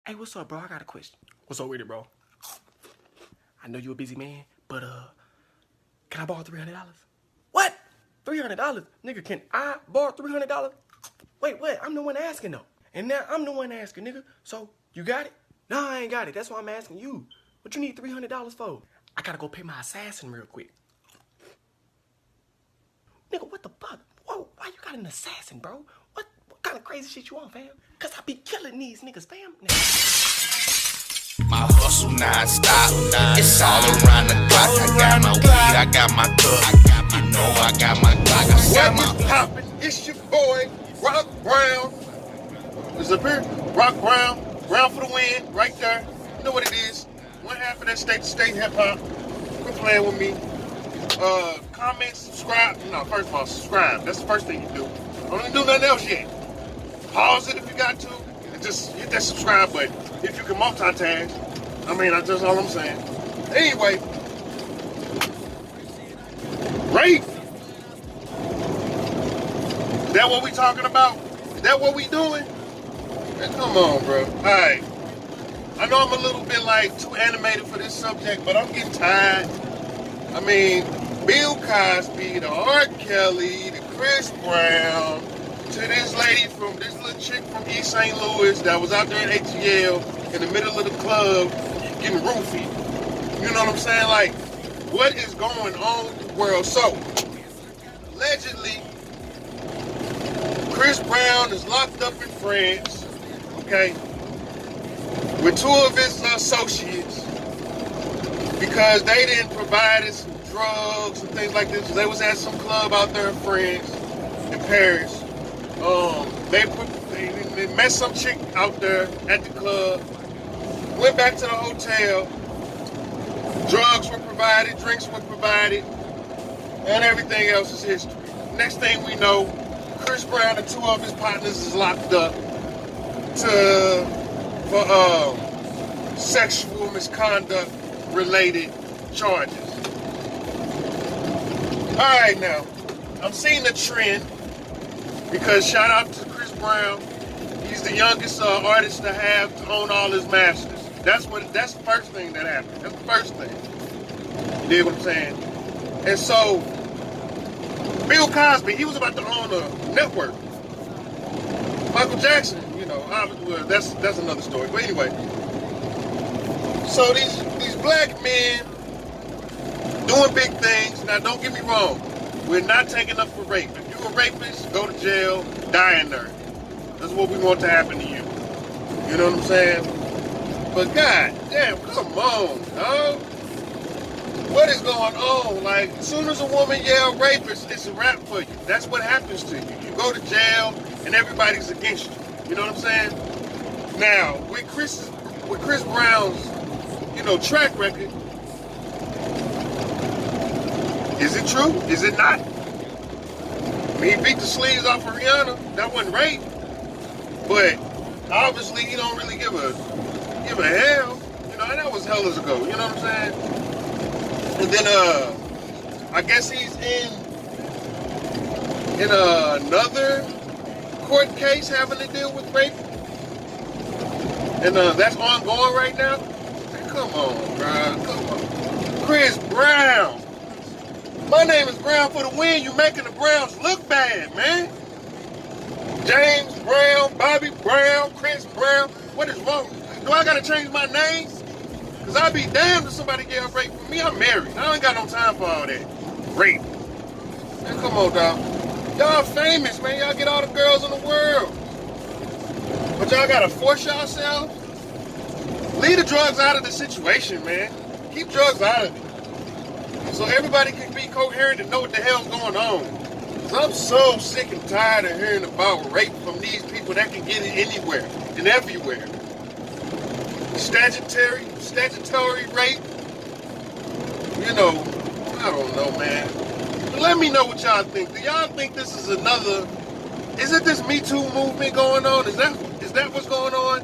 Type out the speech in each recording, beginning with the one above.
Hey, what's up, bro? I got a question. What's up with it, bro? I know you a busy man, but can I borrow $300? What? $300? Nigga, can I borrow $300? Wait, what? I'm the one asking though. And now I'm the one asking, nigga. So, you got it? No, I ain't got it. That's why I'm asking you. What you need $300 for? I gotta go pay my assassin real quick. Nigga, what the fuck? Whoa, why you got an assassin, bro? What kind of crazy shit you on, fam? Cause I be killing these niggas, fam. My hustle non-stop, it's all around the clock. I got my weed, I got my cup, you know I got my Glock. What is poppin'? It's your boy, Rock Brown. Is up here? Rock Brown, Brown4thewin, right there. You know what it is. One half of that state-to-state hip-hop. Quit playing with me. Comment, subscribe. No, first of all, subscribe. That's the first thing you do. Don't even do nothing else yet. Pause it if you got to. And just hit that subscribe button. If you can multitask. I mean, that's all I'm saying. Anyway. Rape. Is that what we talking about? Is that what we doing? Man, come on, bro. Alright. I know I'm a little bit too animated for this subject, but I'm getting tired. I mean, Bill Cosby, the R. Kelly, the Chris Brown, to this little chick from East St. Louis that was out there in ATL in the middle of the club getting roofied. You know what I'm saying? What is going on in the world? So, allegedly, Chris Brown is locked up in France, okay, with two of his associates because they didn't provide us some drugs and things like this. They was at some club out there in France, in Paris. They met some chick out there at the club, went back to the hotel, drugs were provided, drinks were provided, and everything else is history. Next thing we know, Chris Brown and two of his partners is locked up for sexual misconduct related charges. Alright now, I'm seeing the trend because shout out to Chris Brown. He's the youngest artist to have to own all his masters. That's the first thing that happened. That's the first thing. You dig what I'm saying? And so, Bill Cosby, he was about to own a network. Michael Jackson, well, that's another story. But anyway, so these black men doing big things. Now, don't get me wrong. We're not taking up for rape. If you're a rapist, go to jail, die in there. That's what we want to happen to you. You know what I'm saying? But god damn, come on, dog. What is going on? As soon as a woman yell rapist, it's a rap for you. That's what happens to you. You go to jail and everybody's against you. You know what I'm saying? Now, with Chris Brown's, track record, is it true? Is it not? I mean, he beat the sleeves off of Rihanna. That wasn't rape. But obviously he don't really give a hell. And that was hell ago. You know what I'm saying? And then I guess he's in another court case having to deal with rape. And that's ongoing right now. Man, come on, bro. Come on. Chris Brown. My name is Brown4thewin. You making the Browns look bad, man. James Brown, Bobby Brown, Chris Brown. What is wrong? Do I gotta change my name? Cause I'd be damned if somebody get rape for me. I'm married. I ain't got no time for all that. Rape. Man, come on, dog. Y'all famous, man. Y'all get all the girls in the world. But y'all gotta force yourselves. Leave the drugs out of the situation, man. Keep drugs out of it. So everybody can be coherent and know what the hell's going on. Cause I'm so sick and tired of hearing about rape from these people that can get it anywhere and everywhere. Statutory rape. I don't know, man. But let me know what y'all think. Do y'all think this is isn't this Me Too movement going on? Is that what's going on?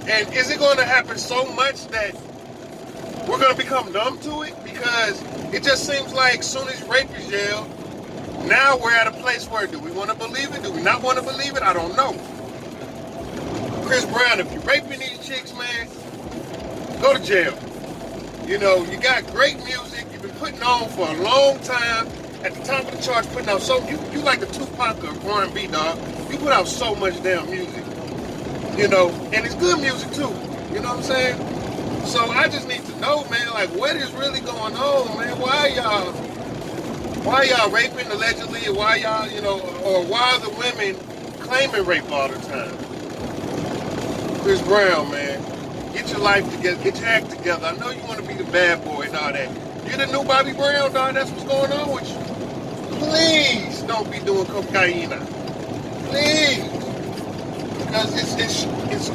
And is it going to happen so much that we're going to become numb to it? Because it just seems like as soon as rape is yelled, now we're at a place where do we want to believe it? Do we not want to believe it? I don't know. Chris Brown, if you're raping these chicks, man, go to jail. You know, you got great music. You've been putting on for a long time. At the top of the charts, putting out so you like the Tupac of R&B, dog. You put out so much damn music. You know, and it's good music too. You know what I'm saying? So I just need to know, man, like what is really going on, man? Why y'all raping allegedly, or why y'all, you know, or why are the women claiming rape all the time? Chris Brown, man, get your life together, get your act together. I know you want to be the bad boy and all that. You're the new Bobby Brown, dog. That's what's going on with you. Please don't be doing cocaine now. Please, because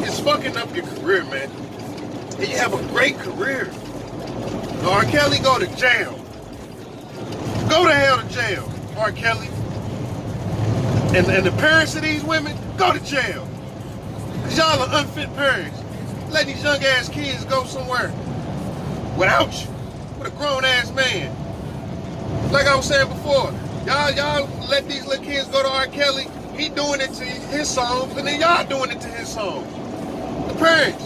it's fucking up your career, man. And you have a great career. R. Kelly, go to jail. Go to hell to jail, R. Kelly. And the parents of these women, go to jail. Because y'all are unfit parents. Let these young ass kids go somewhere without you, with a grown ass man. Like I was saying before, y'all let these little kids go to R. Kelly. He doing it to his songs, and then y'all doing it to his songs. The parents.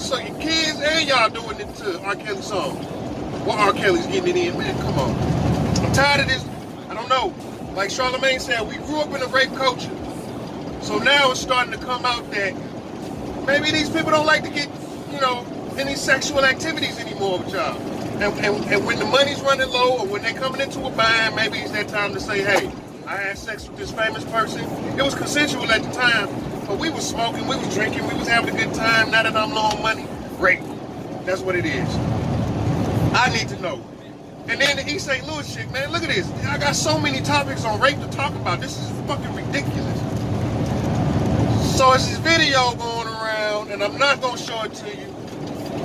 So your kids and y'all doing it to R. Kelly's songs. Well, R. Kelly's getting it in, man. Come on. I'm tired of this. I don't know. Like Charlamagne said, we grew up in a rape culture. So now it's starting to come out that maybe these people don't like to get, you know, any sexual activities anymore with y'all. And when the money's running low or when they're coming into a bind, maybe it's that time to say, hey, I had sex with this famous person. It was consensual at the time, but we was smoking, we was drinking, we was having a good time. Now that I'm low on money, rape. That's what it is. I need to know. And then the East St. Louis chick, man, look at this. I got so many topics on rape to talk about. This is fucking ridiculous. So it's this video going around, and I'm not gonna show it to you.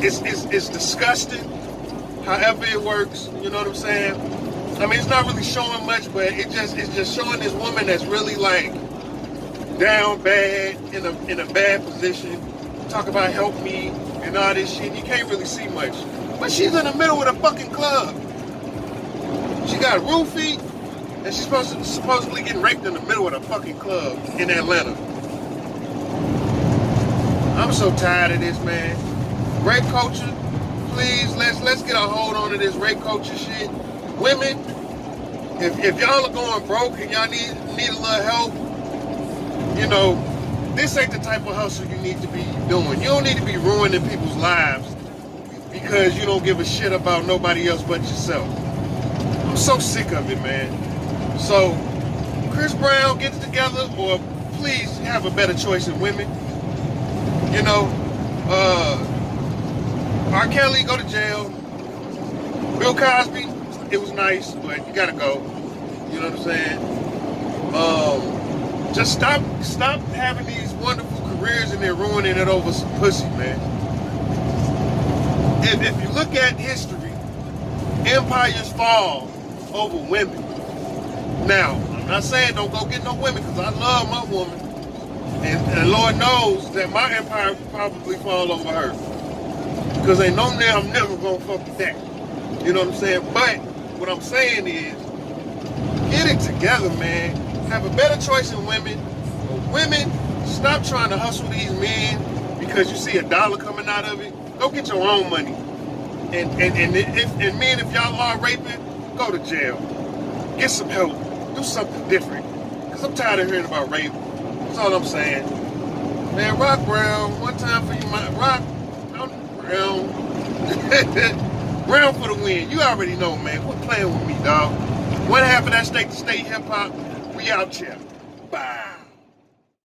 It's disgusting. However it works, you know what I'm saying? I mean, it's not really showing much, but it's just showing this woman that's really like down bad, in a bad position. Talk about help me and all this shit. You can't really see much, but she's in the middle of the fucking club. She got roofied, and she's supposedly getting raped in the middle of the fucking club in Atlanta. I'm so tired of this, man. Rape culture. Please, let's get a hold on to this rape culture shit. Women, if y'all are going broke and y'all need a little help, you know, this ain't the type of hustle you need to be doing. You don't need to be ruining people's lives because you don't give a shit about nobody else but yourself. I'm so sick of it, man. So, Chris Brown, get it together, or please have a better choice in women. You know, R. Kelly, go to jail. Bill Cosby, it was nice, but you gotta go. You know what I'm saying? Just stop having these wonderful careers and then ruining it over some pussy, man. If you look at history, empires fall over women. Now, I'm not saying don't go get no women, because I love my woman. And Lord knows that my empire will probably fall over her. Because ain't no now I'm never gonna fuck with that. You know what I'm saying? But what I'm saying is, get it together, man. Have a better choice in women. Women, stop trying to hustle these men because you see $1 coming out of it. Go get your own money. And men, if y'all are raping, go to jail. Get some help. Do something different. Because I'm tired of hearing about rape. That's all I'm saying. Man, Rock Brown, one time for you, my Rock Brown. Brown for the win. You already know, man. Quit playing with me, dog. One half of that state to state hip hop. We out here. Bye.